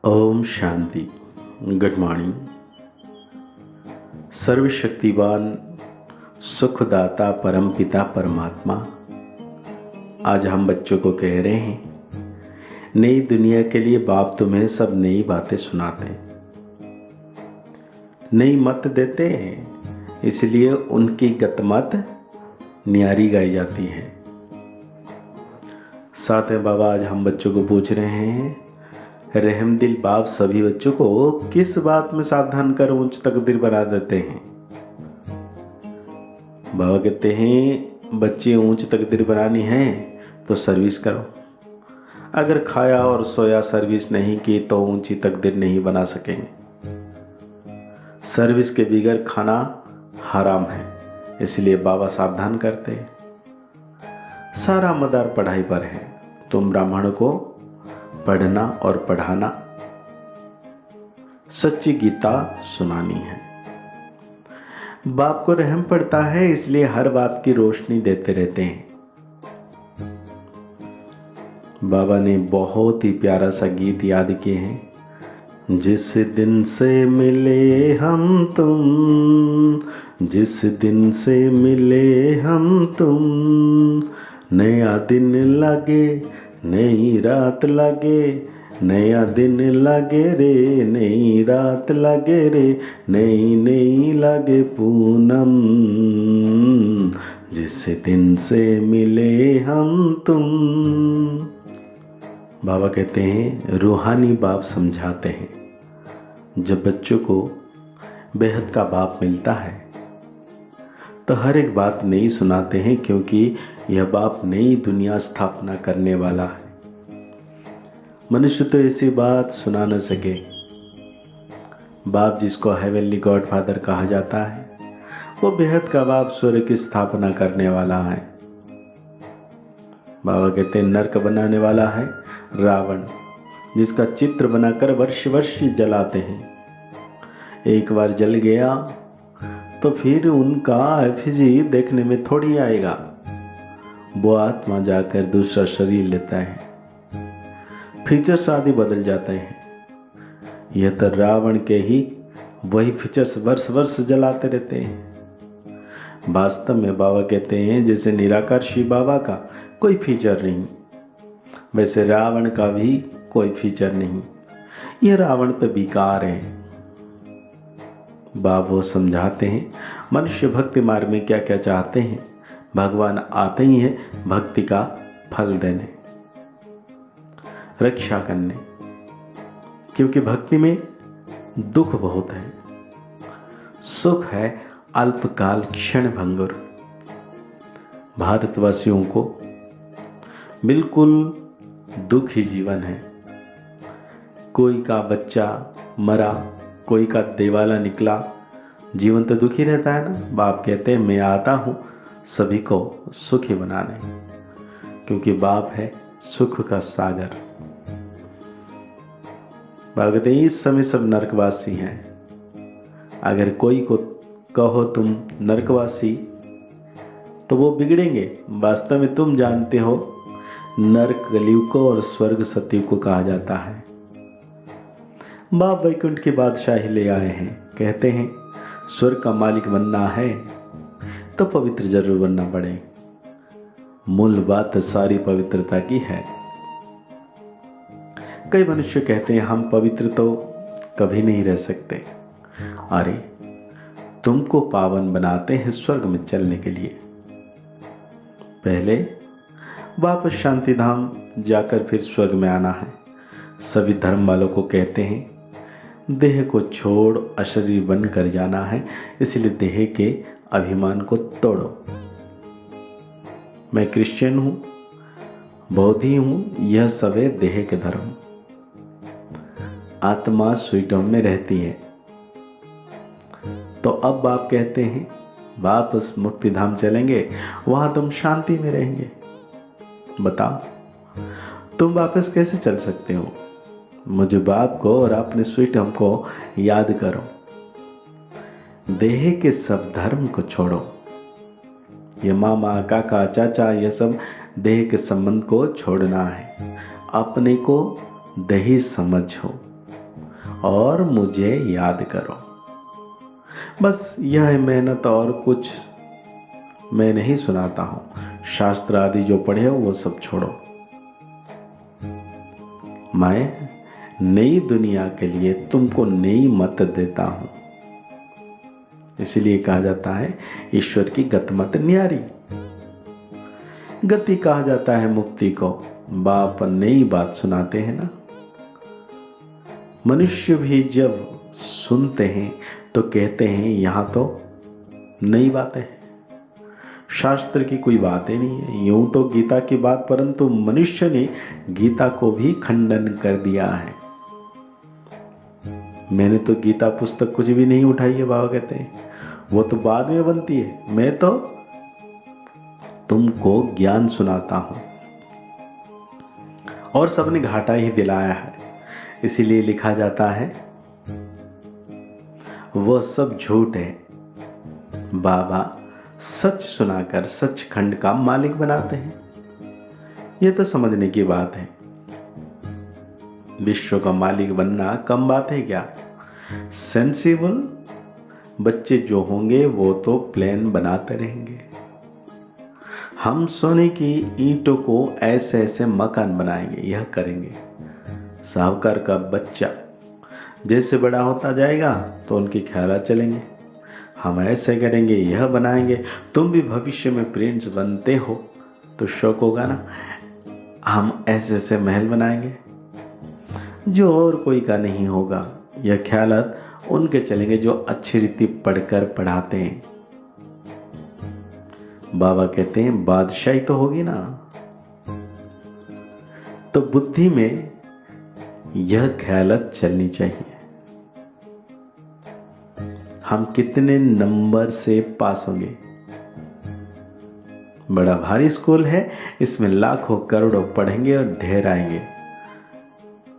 Om Shanti. Good morning. सर्वशक्तिवान सुखदाता परम पिता परमात्मा, आज हम बच्चों को कह रहे हैं, नई दुनिया के लिए बाप तुम्हें सब नई बातें सुनाते हैं, नई मत देते हैं, इसलिए उनकी गतमत न्यारी गाई जाती है। साथ में बाबा आज हम बच्चों को पूछ रहे हैं, रहमदिल बाप सभी बच्चों को किस बात में सावधान कर उच्च तकदीर बना देते हैं। बाबा कहते हैं, बच्चे ऊंच तकदीर बनानी है तो सर्विस करो। अगर खाया और सोया सर्विस नहीं की तो ऊंची तकदीर नहीं बना सकेंगे। सर्विस के बगैर खाना हराम है, इसलिए बाबा सावधान करते हैं। सारा मदार पढ़ाई पर है, तुम ब्राह्मण को पढ़ना और पढ़ाना, सच्ची गीता सुनानी है। बाप को रहम पड़ता है, इसलिए हर बात की रोशनी देते रहते हैं। बाबा ने बहुत ही प्यारा सा गीत याद किए हैं। जिस दिन से मिले हम तुम, जिस दिन से मिले हम तुम, नया दिन लगे नई रात लगे, नया दिन लगे रे नई रात लगे रे, नई नई लगे पूनम, जिस दिन से मिले हम तुम। बाबा कहते हैं, रूहानी बाप समझाते हैं, जब बच्चों को बेहद का बाप मिलता है तो हर एक बात नई सुनाते हैं, क्योंकि यह बाप नई दुनिया स्थापना करने वाला है। मनुष्य तो ऐसी बात सुना न सके। बाप जिसको हेवनली गॉड फादर कहा जाता है, वो बेहद का बाप स्वर्ग की स्थापना करने वाला है। बाबा कहते हैं, नरक बनाने वाला है रावण, जिसका चित्र बनाकर वर्ष वर्ष जलाते हैं। एक बार जल गया तो फिर उनका एफिजी देखने में थोड़ी आएगा। वो आत्मा जाकर दूसरा शरीर लेता है, फीचर्स आदि बदल जाते हैं। यह तो रावण के ही वही फीचर्स वर्ष वर्ष जलाते रहते हैं। वास्तव में बाबा कहते हैं, जैसे निराकार शिव बाबा का कोई फीचर नहीं, वैसे रावण का भी कोई फीचर नहीं। यह रावण तो बेकार है। बाबा वो समझाते हैं, मनुष्य भक्ति मार्ग में क्या क्या चाहते हैं। भगवान आते ही हैं भक्ति का फल देने, रक्षा करने, क्योंकि भक्ति में दुख बहुत है, सुख है अल्पकाल क्षण भंगुर। भारतवासियों को बिल्कुल दुखी जीवन है। कोई का बच्चा मरा, कोई का देवाला निकला, जीवन तो दुखी रहता है ना। बाप कहते हैं, मैं आता हूँ सभी को सुखी बनाने, क्योंकि बाप है सुख का सागर। बाप कहते हैं, इस समय सब नरकवासी हैं। अगर कोई को कहो तुम नरकवासी तो वो बिगड़ेंगे। वास्तव में तुम जानते हो, नरक कलयुग को और स्वर्ग सतयुग को कहा जाता है। बाप वैकुंठ की बादशाही ले आए हैं। कहते हैं, स्वर्ग का मालिक बनना है तो पवित्र जरूर बनना पड़े। मूल बात सारी पवित्रता की है। कई मनुष्य कहते हैं, हम पवित्र तो कभी नहीं रह सकते। अरे, तुमको पावन बनाते हैं स्वर्ग में चलने के लिए। पहले वापस शांति धाम जाकर फिर स्वर्ग में आना है। सभी धर्म वालों को कहते हैं, देह को छोड़ अशरीर बन कर जाना है, इसलिए देह के अभिमान को तोड़ो। मैं क्रिश्चियन हूँ, बौद्धि हूँ, यह सब है देह के धर्म। आत्मा स्वीट होम में रहती है। तो अब बाप कहते हैं, वापस मुक्ति धाम चलेंगे, वहां तुम शांति में रहेंगे। बताओ, तुम वापस कैसे चल सकते हो? मुझे बाप को और अपने स्वीट होम को याद करो। देह के सब धर्म को छोड़ो। ये मामा काका चाचा ये सब देह के संबंध को छोड़ना है। अपने को दही समझो। और मुझे याद करो। बस यह है मेहनत, और कुछ मैं नहीं सुनाता हूँ। शास्त्र आदि जो पढ़े हो वो सब छोड़ो। मैं नई दुनिया के लिए तुमको नई मत देता हूँ। इसलिए कहा जाता है ईश्वर की गतिमत न्यारी। गति कहा जाता है मुक्ति को। बाप नई बात सुनाते हैं ना। मनुष्य भी जब सुनते हैं तो कहते हैं यहाँ तो नई बातें हैं, शास्त्र की कोई बातें नहीं है। यूं तो गीता की बात, परंतु मनुष्य ने गीता को भी खंडन कर दिया है। मैंने तो गीता पुस्तक कुछ भी नहीं उठाई है, बाबा कहते हैं, वो तो बाद में बनती है। मैं तो तुमको ज्ञान सुनाता हूं, और सबने घाटा ही दिलाया है। इसीलिए लिखा जाता है वह सब झूठ है, बाबा सच सुनाकर सचखंड का मालिक बनाते हैं। यह तो समझने की बात है। विश्व का मालिक बनना कम बात है क्या? सेंसिबल बच्चे जो होंगे वो तो प्लान बनाते रहेंगे। हम सोने की ईंटों को ऐसे ऐसे मकान बनाएंगे, यह करेंगे। साहूकार का बच्चा जैसे बड़ा होता जाएगा तो उनके ख्यालात चलेंगे। हम ऐसे करेंगे, यह बनाएंगे। तुम भी भविष्य में प्रिंस बनते हो तो शौक होगा ना, हम ऐसे ऐसे महल बनाएंगे जो और कोई का नहीं होगा। यह ख्यालात उनके चलेंगे जो अच्छी रीति पढ़कर पढ़ाते हैं। बाबा कहते हैं बादशाही तो होगी ना, तो बुद्धि में यह ख्यालात चलनी चाहिए। हम कितने नंबर से पास होंगे? बड़ा भारी स्कूल है, इसमें लाखों करोड़ों पढ़ेंगे और ढेर आएंगे।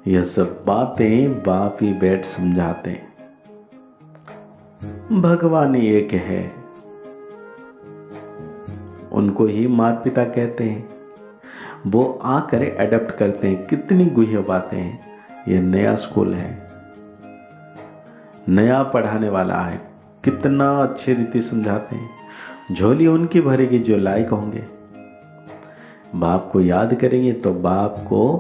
यह सब बातें बाप ही बैठ समझाते हैं। भगवान एक है, उनको ही माता पिता कहते हैं। वो आकर एडप्ट करते हैं। कितनी गुह्य बातें हैं। यह नया स्कूल है, नया पढ़ाने वाला है, कितना अच्छी रीति समझाते हैं। झोली उनकी भरेगी जो लायक होंगे। बाप को याद करेंगे तो बाप को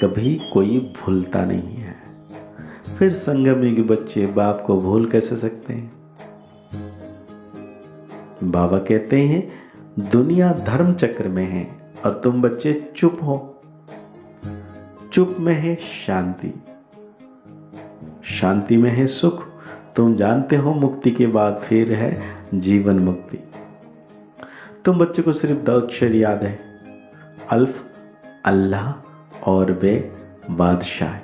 कभी कोई भूलता नहीं है। फिर संगम के बच्चे बाप को भूल कैसे सकते हैं? बाबा कहते हैं दुनिया धर्म चक्र में है और तुम बच्चे चुप हो। चुप में है शांति, शांति में है सुख। तुम जानते हो मुक्ति के बाद फिर है जीवन मुक्ति। तुम बच्चे को सिर्फ 2 अक्षर याद है, अल्फ अल्लाह और बे बादशाह।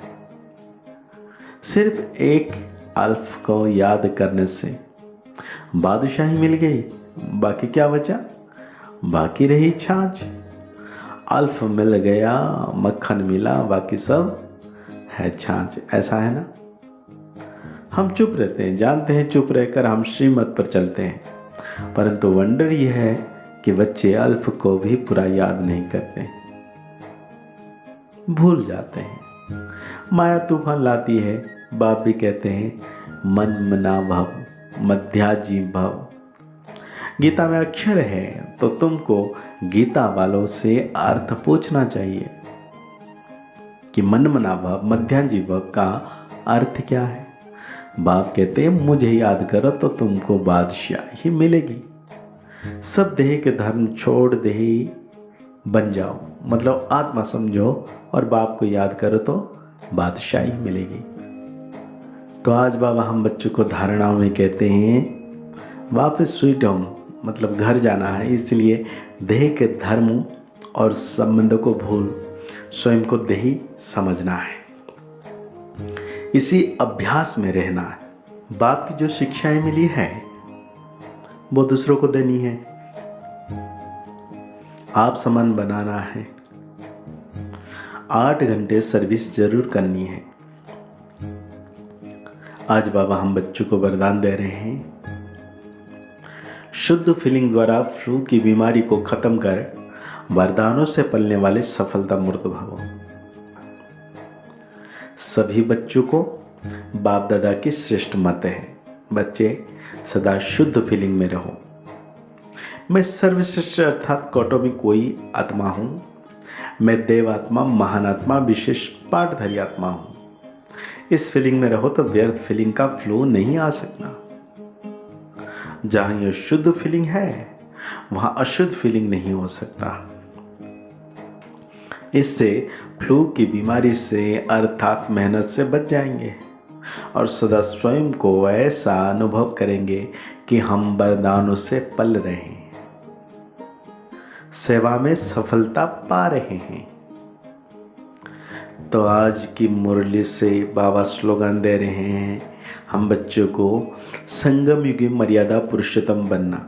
सिर्फ एक अल्फ को याद करने से बादशाही मिल गई। बाकी क्या बचा? बाकी रही छाछ। अल्फ मिल गया, मक्खन मिला, बाकी सब है छाछ। ऐसा है ना। हम चुप रहते हैं, जानते हैं चुप रहकर हम श्रीमत पर चलते हैं, परंतु वंडर यह है कि बच्चे अल्फ को भी पूरा याद नहीं करते, भूल जाते हैं। माया तूफान लाती है। बाप भी कहते हैं मन मना भव मध्याजी भव। गीता में अक्षर है तो तुमको गीता वालों से अर्थ पूछना चाहिए कि मन मना भव मध्याजी भव का अर्थ क्या है। बाप कहते हैं मुझे याद करो तो तुमको बादशाही मिलेगी। सब देह के धर्म छोड़ देही बन जाओ, मतलब आत्मा समझो और बाप को याद करो तो बादशाही मिलेगी। तो आज बाबा हम बच्चों को धारणाओं में कहते हैं वापस स्वीट होम, मतलब घर जाना है। इसलिए देह के धर्म और संबंधों को भूल स्वयं को देही समझना है। इसी अभ्यास में रहना है। बाप की जो शिक्षाएं मिली है वो दूसरों को देनी है। आप समान बनाना है। 8 घंटे सर्विस जरूर करनी है। आज बाबा हम बच्चों को वरदान दे रहे हैं शुद्ध फीलिंग द्वारा फ्लू की बीमारी को खत्म कर वरदानों से पलने वाले सफलता मूर्त भवो। सभी बच्चों को बाप दादा की श्रेष्ठ मत है, बच्चे सदा शुद्ध फीलिंग में रहो। मैं सर्वश्रेष्ठ अर्थात कोटो में कोई आत्मा हूँ। मैं देव आत्मा, महान आत्मा, विशेष पाठधारी आत्मा हूँ। इस फीलिंग में रहो तो व्यर्थ फीलिंग का फ्लो नहीं आ सकता। जहाँ यह शुद्ध फीलिंग है वहाँ अशुद्ध फीलिंग नहीं हो सकता। इससे फ्लू की बीमारी से अर्थात मेहनत से बच जाएंगे और सदा स्वयं को ऐसा अनुभव करेंगे कि हम वरदानों से पल रहे हैं, सेवा में सफलता पा रहे हैं। तो आज की मुरली से बाबा स्लोगन दे रहे हैं हम बच्चों को, संगम युगी मर्यादा पुरुषोत्तम बनना,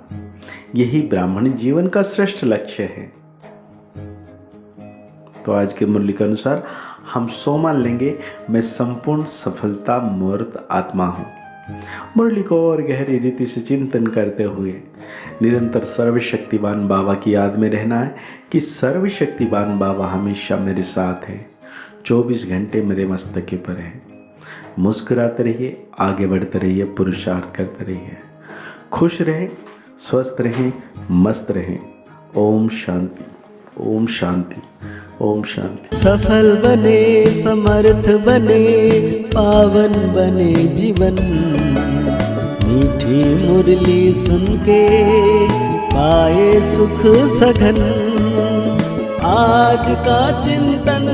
यही ब्राह्मण जीवन का श्रेष्ठ लक्ष्य है। तो आज के मुरली के अनुसार हम मान लेंगे, मैं संपूर्ण सफलता मूर्त आत्मा हूँ। मुरली को और गहरी रीति से चिंतन करते हुए निरंतर सर्वशक्तिवान बाबा की याद में रहना है कि सर्वशक्तिवान बाबा हमेशा मेरे साथ हैं, 24 घंटे मेरे मस्तक के पर है। मुस्कुराते रहिए, आगे बढ़ते रहिए, पुरुषार्थ करते रहिए, खुश रहें, स्वस्थ रहें, मस्त रहें। ओम शांति, ओम शांति, ओम शांति। सफल बने, समर्थ बने, पावन बने जीवन, मीठी मुरली सुन के पाए सुख सघन। आज का चिंतन